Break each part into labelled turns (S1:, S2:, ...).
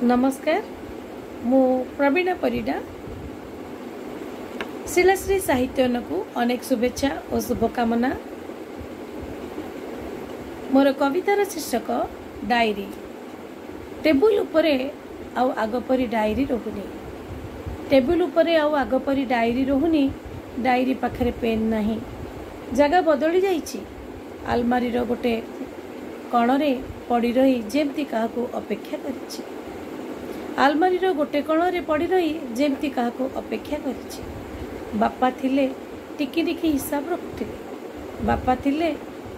S1: नमस्कार मु प्रवीणा परिडा शिलाश्री साहित्यन को अनेक शुभेच्छा और शुभकामना। मोर कवितार शीर्षक डायरी। टेबुल उपरे आउ आगपरी डायरी रहुनी, टेबुल उपरे आउ आगपरी डायरी रहुनी। डायरी पाखरे पेन नहीं, जगह बदली जाइछि। आलमारी रो गोटे कणरे पड़ी रही जेमती काहाको अपेक्षा करिछि। आलमारी रो गोटे कणरे पड़ी रही जेमती काहाको अपेक्षा करिछि। बापा थिले टिकी टिकी हिसाब रखुथिले, बापा थिले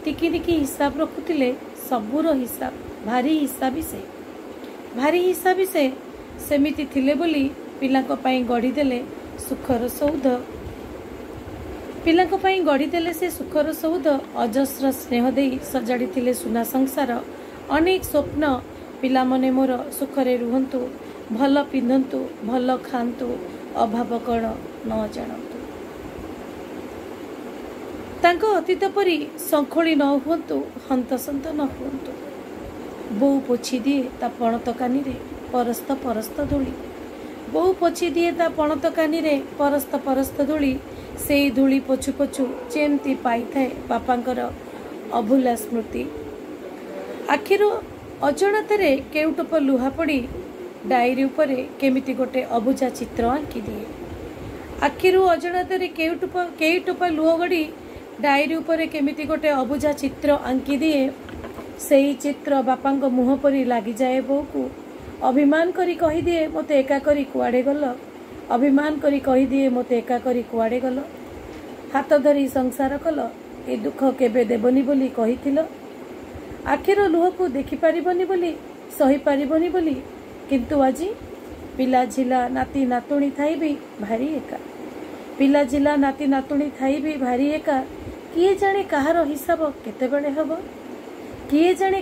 S1: टिकी टिकी हिसाब रखुथिले। सबुर हिसाब भारी हिसाबी से, भारी हिसाबी से सेमिति थिले बोली पिलांको पई गढ़ी देले सुखर सौध। पिलांको पई गढ़ी देले से सुखर सौध। अजस्र स्नेह देई सजाड़ी थिले सुना संसार। अनेक स्वप्न पिला मने मोर सुखरे रुहंतु, भल पिंधंतु, भल खांतु, अभाव कण न जानतु। तांको अतीत परी संखोली न हुंतु, हंतसंत न हुंतु। बो पोछि दिए ता पणत कानी रे परस्त परस्त धूली। बो पोछि दिए ता पणत कानी रे परस्त परस्त धूली। सेई धूली पोछु पोछु जेमती पाई थाए बापांकर अभूला स्मृति। आखिरु अजणतरे केउटप लुहा पड़ी डायरी उपरे केमिति गोटे अबुझा चित्र आंकी दिए। आखिरु अजणतरे केउटप लुह गड़ी डायरी उपरे केमिति गोटे अबुझा चित्र आंकी दिए। सेई चित्र बापांग मुह परी लागी जाए बो को। अभिमान करी कही दिए मते एका करी कुआडे गल। अभिमान करी कही दिए मते एका करी कुआडे गल। हाथ धरी संसार कल, ए दुख केबे देबनी बोली कहिथिल। आखिर लुह को देखि पारिबनी बोली, सही पारिबनी बोली। किंतु आजी पिला झिला नाती नातुणी थाई भी भारी एका। पिला झिला नाती नातुणी थाई भी भारी एका। किए जाने कहार हिसाब केतेबेले हब, किए जाने।